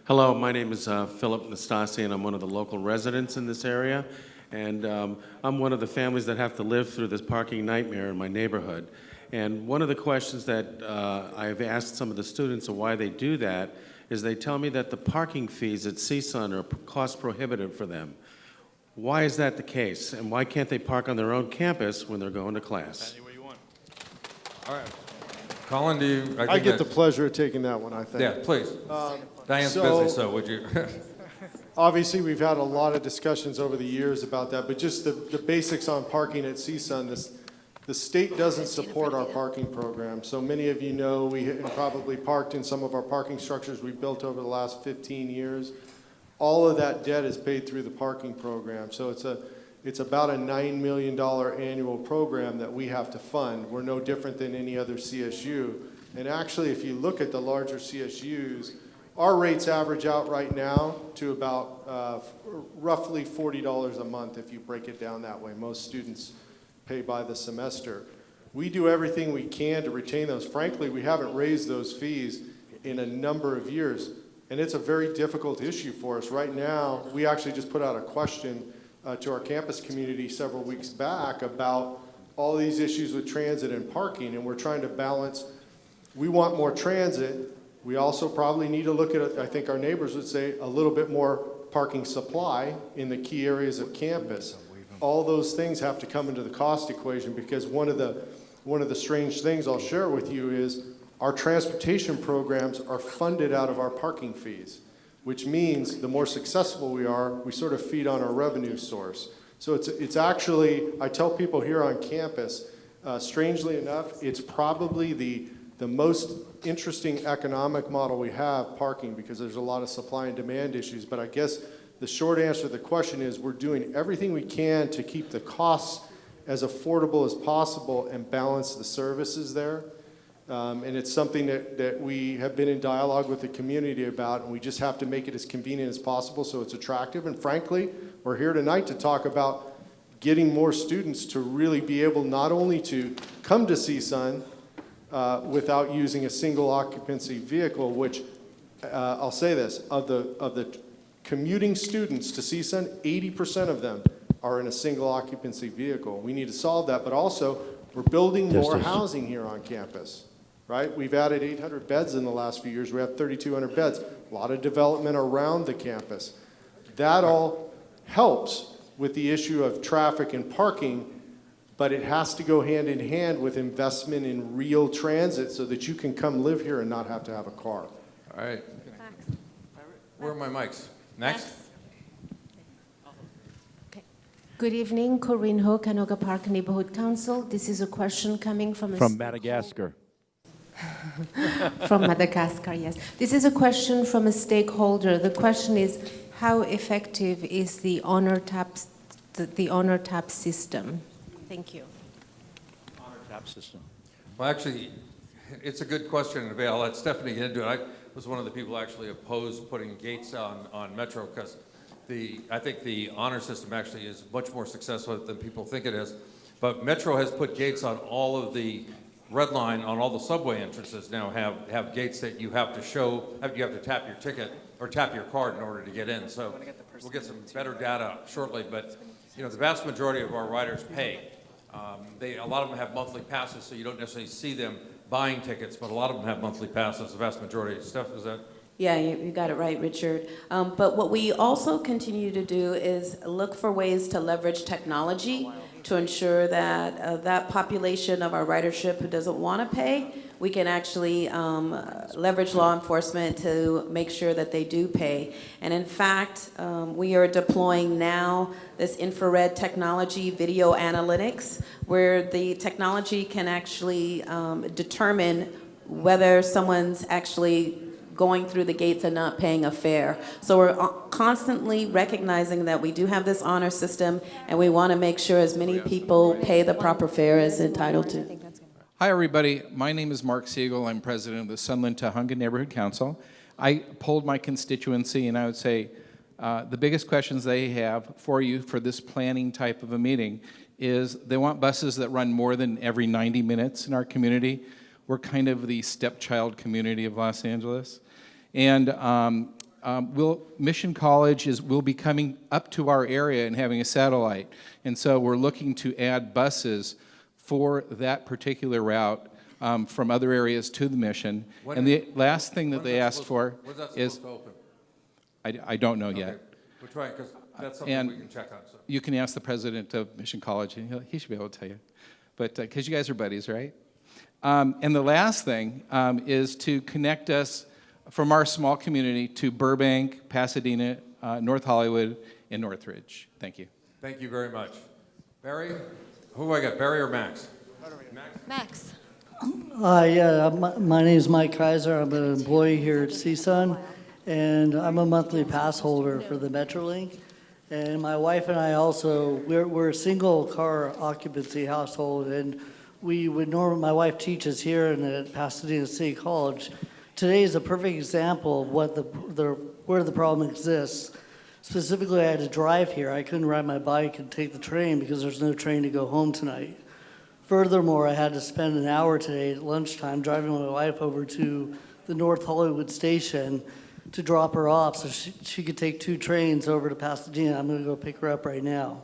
Hello, my name is Philip Nastasi, and I'm one of the local residents in this area. And I'm one of the families that have to live through this parking nightmare in my neighborhood. And one of the questions that I've asked some of the students of why they do that is they tell me that the parking fees at CSUN are cost prohibitive for them. Why is that the case? And why can't they park on their own campus when they're going to class? Anywhere you want. All right. Colin, do you? I get the pleasure of taking that one, I think. Yeah, please. Diane's so- busy, so would you? Obviously, we've had a lot of discussions over the years about that, but just the basics on parking at CSUN, the state doesn't support our parking program. So many of you know we probably parked in some of our parking structures we built over the last 15 years. All of that debt is paid through the parking program. So it's about a $9 million annual program that we have to fund. We're no different than any other CSU. And actually, if you look at the larger CSUs, our rates average out right now to about roughly $40 a month if you break it down that way. Most students pay by the semester. We do everything we can to retain those. Frankly, we haven't raised those fees in a number of years, and it's a very difficult issue for us. Right now, we actually just put out a question to our campus community several weeks back about all these issues with transit and parking, and we're trying to balance. We want more transit. We also probably need to look at, I think our neighbors would say, a little bit more parking supply in the key areas of campus. All those things have to come into the cost equation, because one of the strange things I'll share with you is our transportation programs are funded out of our parking fees, which means the more successful we are, we sort of feed on our revenue source. So it's actually, I tell people here on campus, strangely enough, it's probably the most interesting economic model we have, parking, because there's a lot of supply and demand issues. But I guess the short answer to the question is we're doing everything we can to keep the costs as affordable as possible and balance the services there. And it's something that we have been in dialogue with the community about, and we just have to make it as convenient as possible so it's attractive. And frankly, we're here tonight to talk about getting more students to really be able not only to come to CSUN without using a single occupancy vehicle, which I'll say this, of the commuting students to CSUN, 80% of them are in a single occupancy vehicle. We need to solve that, but also we're building more housing here on campus, right? We've added 800 beds in the last few years. We have 3,200 beds. A lot of development around the campus. That all helps with the issue of traffic and parking, but it has to go hand in hand with investment in real transit so that you can come live here and not have to have a car. All right. Where are my mics? Next. Okay. Good evening, Corinne Ho, Canoga Park Neighborhood Council. This is a question coming from Madagascar. From Madagascar, yes. This is a question from a stakeholder. The question is, how effective is the honor tap system? Thank you. Honor tap system. Well, actually, it's a good question, and I'll let Stephanie get into it. I was one of the people actually opposed putting gates on Metro, because I think the honor system actually is much more successful than people think it is. But Metro has put gates on all of the red line, on all the subway entrances now have gates that you have to show, you have to tap your ticket or tap your card in order to get in. So we'll get some better data shortly, but the vast majority of our riders pay. A lot of them have monthly passes, so you don't necessarily see them buying tickets, but a lot of them have monthly passes, the vast majority. Steph, is that? Yeah, you got it right, Richard. But what we also continue to do is look for ways to leverage technology to ensure that that population of our ridership who doesn't want to pay, we can actually leverage law enforcement to make sure that they do pay. And in fact, we are deploying now this infrared technology, video analytics, where the technology can actually determine whether someone's actually going through the gates and not paying a fare. So we're constantly recognizing that we do have this honor system, and we want to make sure as many people pay the proper fare as entitled to. Hi, everybody. My name is Mark Siegel. I'm president of the Sunland Tujunga Neighborhood Council. I polled my constituency, and I would say the biggest questions they have for you for this planning type of a meeting is they want buses that run more than every 90 minutes in our community. We're kind of the stepchild community of Los Angeles. And Mission College will be coming up to our area and having a satellite. And so we're looking to add buses for that particular route from other areas to the Mission. When And is- the last thing that When's they that asked supposed- for When's that is, supposed to open? I don't know Okay. yet. We're trying, because that's something And we can check on, so. You can ask the president of Mission College, and he should be able to tell you. But, because you guys are buddies, right? And the last thing is to connect us from our small community to Burbank, Pasadena, North Hollywood, and Northridge. Thank you. Thank you very much. Barry, who do I got, Barry or Max? Max. My name is Mike Kaiser. I'm an employee here at CSUN, and I'm a monthly pass holder for the Metrolink. And my wife and I also, we're a single car occupancy household, and we would normally, my wife teaches here at Pasadena City College. Today is a perfect example of what where the problem exists. Specifically, I had to drive here. I couldn't ride my bike and take the train because there's no train to go home tonight. Furthermore, I had to spend an hour today at lunchtime driving my wife over to the North Hollywood station to drop her off so she could take 2 trains over to Pasadena. I'm going to go pick her up right now.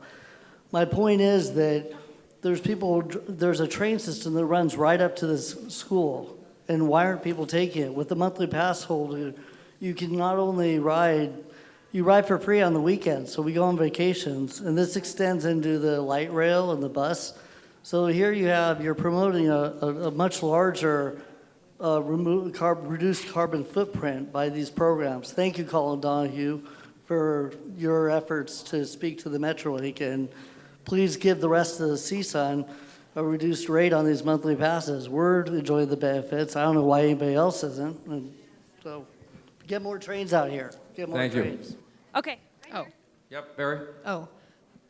My point is that there's a train system that runs right up to this school. And why aren't people taking it? With the monthly pass holder, you can not only you ride for free on the weekends, so we go on vacations, and this extends into the light rail and the bus. So here you're promoting a much larger reduced carbon footprint by these programs. Thank you, Colin Donahue, for your efforts to speak to the Metrolink, and please give the rest of the CSUN a reduced rate on these monthly passes. We're enjoying the benefits. I don't know why anybody else isn't. And so get more trains out here. Get more Thank you. trains. Okay. Oh, Yep, Barry? oh.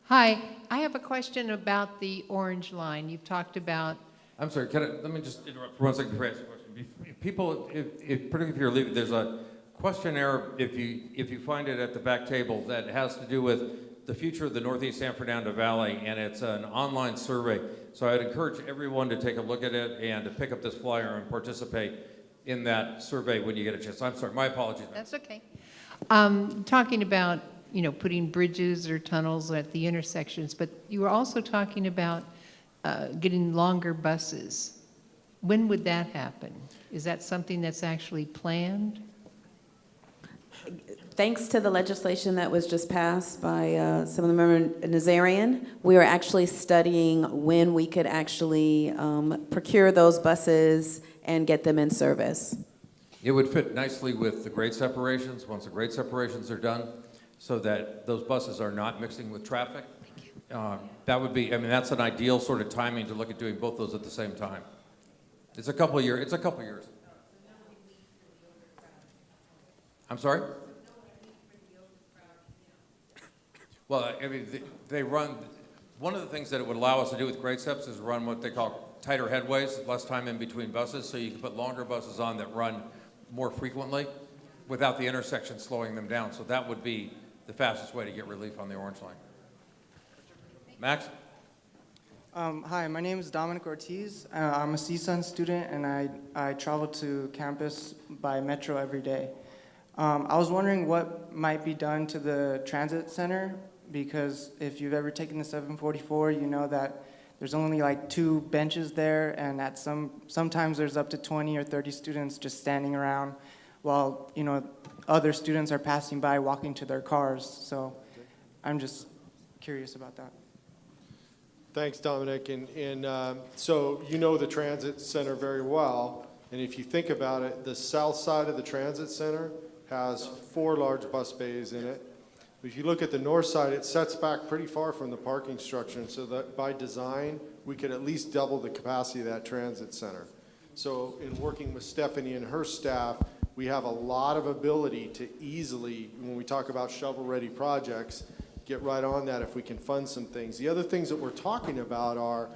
Hi, I have a question about the Orange Line. You've talked about, I'm sorry, let me just interrupt for 1 second before I ask the question. People, particularly if you're leaving, there's a questionnaire, if you find it at the back table, that has to do with the future of the Northeast San Fernando Valley, and it's an online survey. So I'd encourage everyone to take a look at it and to pick up this flyer and participate in that survey when you get a chance. I'm sorry, my apologies. ma'am. that's okay. Talking about, putting bridges or tunnels at the intersections, but you were also talking about getting longer buses. When would that happen? Is that something that's actually planned? Thanks to the legislation that was just passed by some of the members Nazarian, we are actually studying when we could actually procure those buses and get them in service. It would fit nicely with the grade separations, once the grade separations are done, so that those buses are not mixing with traffic. That would be, that's an ideal sort of timing to look at doing both those at the same time. It's a couple of years. I'm sorry? Well, they run, one of the things that it would allow us to do with grade steps is run what they call tighter headways, less time in between buses, so you can put longer buses on that run more frequently without the intersection slowing them down. So that would be the fastest way to get relief on the Orange Line. Max? Hi, my name is Dominic Ortiz. I'm a CSUN student, and I travel to campus by metro every day. I was wondering what might be done to the transit center, because if you've ever taken the 744, you know that there's only like 2 benches there, and sometimes there's up to 20 or 30 students just standing around while other students are passing by walking to their cars. So I'm just curious about that. Thanks, Dominic. And so you know the transit center very well. And if you think about it, the south side of the transit center has 4 large bus bays in it. If you look at the north side, it sets back pretty far from the parking structure. And so that by design, we could at least double the capacity of that transit center. So in working with Stephanie and her staff, we have a lot of ability to easily, when we talk about shovel-ready projects, get right on that if we can fund some things. The other things that we're talking about are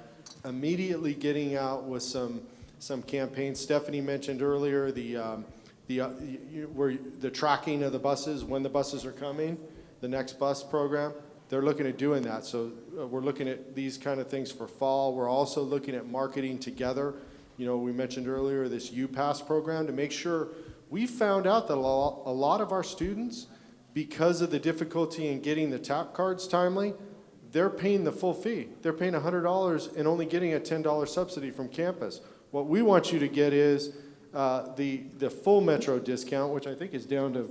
immediately getting out with some campaigns. Stephanie mentioned earlier the tracking of the buses, when the buses are coming, the next bus program. They're looking at doing that. So we're looking at these kind of things for fall. We're also looking at marketing together. We mentioned earlier this UPass program to make sure we found out that a lot of our students, because of the difficulty in getting the TAP cards timely, they're paying the full fee. They're paying $100 and only getting a $10 subsidy from campus. What we want you to get is the full Metro discount, which I think is down to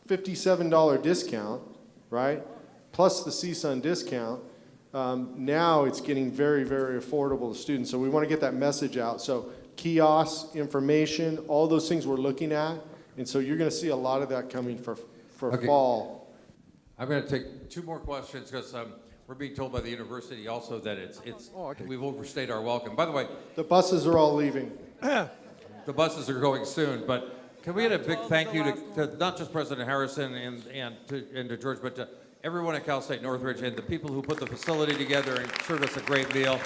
$57 discount, right? Plus the CSUN discount. Now it's getting very, very affordable to students. So we want to get that message out. So kiosks, information, all those things we're looking at. And so you're going to see a lot of that coming for Okay. fall. I'm going to take two more questions because we're being told by the university also that we've overstayed our welcome. By the way, The buses are all leaving. the buses are going soon, but can we get a big thank you to not just President Harrison and to George, but to everyone at Cal State Northridge and the people who put the facility together and served us a great meal.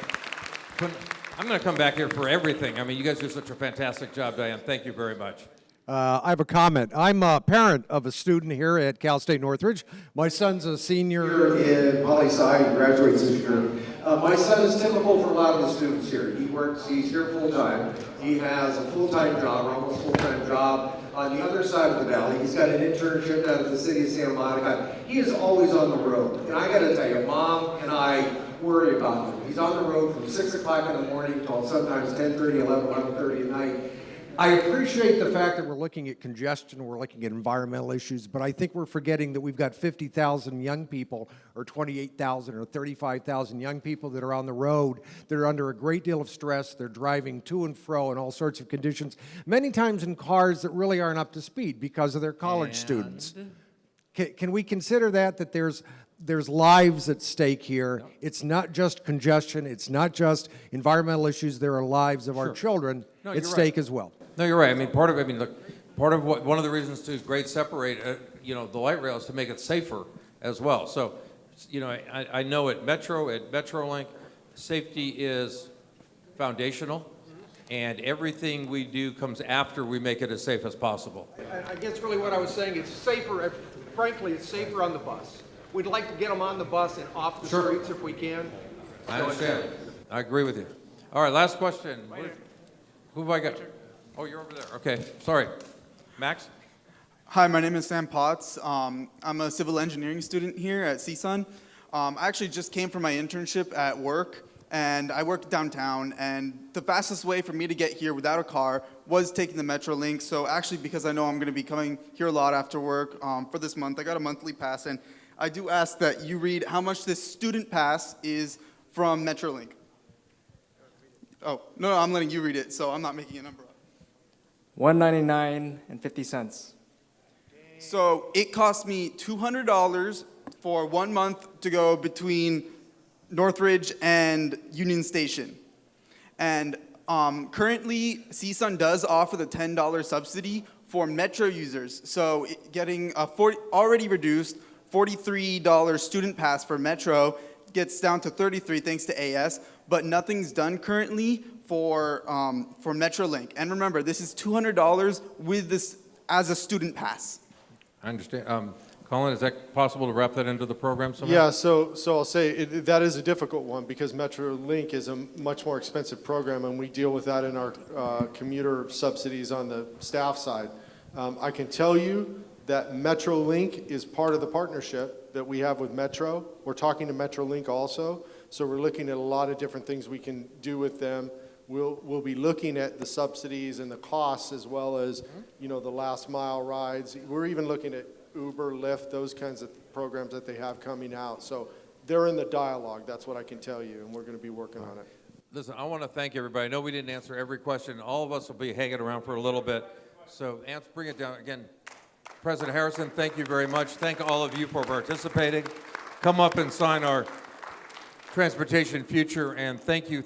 I'm going to come back here for everything. I mean, you guys do such a fantastic job, Diane. Thank you very much. I have a comment. I'm a parent of a student here at Cal State Northridge. My son's a senior in poli-sci and graduates this year. My son is typical for a lot of the students here. He's here full-time. He has a full-time job, or almost full-time job on the other side of the valley. He's got an internship out of the city of Santa Monica. He is always on the road. And I gotta tell you, Mom and I worry about him. He's on the road from 6 o'clock in the morning till sometimes 10:30, 11:30 at night. I appreciate the fact that we're looking at congestion, we're looking at environmental issues, but I think we're forgetting that we've got 50,000 young people, or 28,000 or 35,000 young people that are on the road, that are under a great deal of stress. They're driving to and fro in all sorts of conditions, many times in cars that really aren't up to speed because of their college students. Can we consider that there's lives at stake here? It's not just congestion, it's not just environmental issues, there are lives of our children at stake as well. No, you're right. I mean, one of the reasons to grade separate, the light rail is to make it safer as well. So, I know at MetroLink, safety is foundational, and everything we do comes after we make it as safe as possible. I guess really what I was saying, it's safer, frankly, it's safer on the bus. We'd like to get them on the bus and off the streets if we can. I understand. I agree with you. All right, last question. Who have I got? Oh, you're over there. Okay, sorry. Max? Hi, my name is Sam Potts. I'm a civil engineering student here at CSUN. I actually just came from my internship at work, and I worked downtown, and the fastest way for me to get here without a car was taking the MetroLink. So actually, because I know I'm going to be coming here a lot after work for this month, I got a monthly pass, and I do ask that you read how much this student pass is from MetroLink. Oh, no, I'm letting you read it, so I'm not making a number up. $199.50. So it cost me $200 for 1 month to go between Northridge and Union Station. And currently, CSUN does offer the $10 subsidy for Metro users. So getting a already reduced $43 student pass for Metro gets down to $33 thanks to AS, but nothing's done currently for MetroLink. And remember, this is $200 with this as a student pass. I understand. Colin, is that possible to wrap that into the program somehow? Yeah, so I'll say that is a difficult one because MetroLink is a much more expensive program, and we deal with that in our commuter subsidies on the staff side. I can tell you that MetroLink is part of the partnership that we have with Metro. We're talking to MetroLink also, so we're looking at a lot of different things we can do with them. We'll be looking at the subsidies and the costs as well as, the last mile rides. We're even looking at Uber, Lyft, those kinds of programs that they have coming out. So they're in the dialogue, that's what I can tell you, and we're going to be working on it. Listen, I want to thank everybody. I know we didn't answer every question. All of us will be hanging around for a little bit. So, bring it down. Again, President Harrison, thank you very much. Thank all of you for participating. Come up and sign our Transportation Future, and thank you.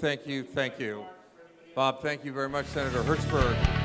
Bob, thank you very much, Senator Hertzberg.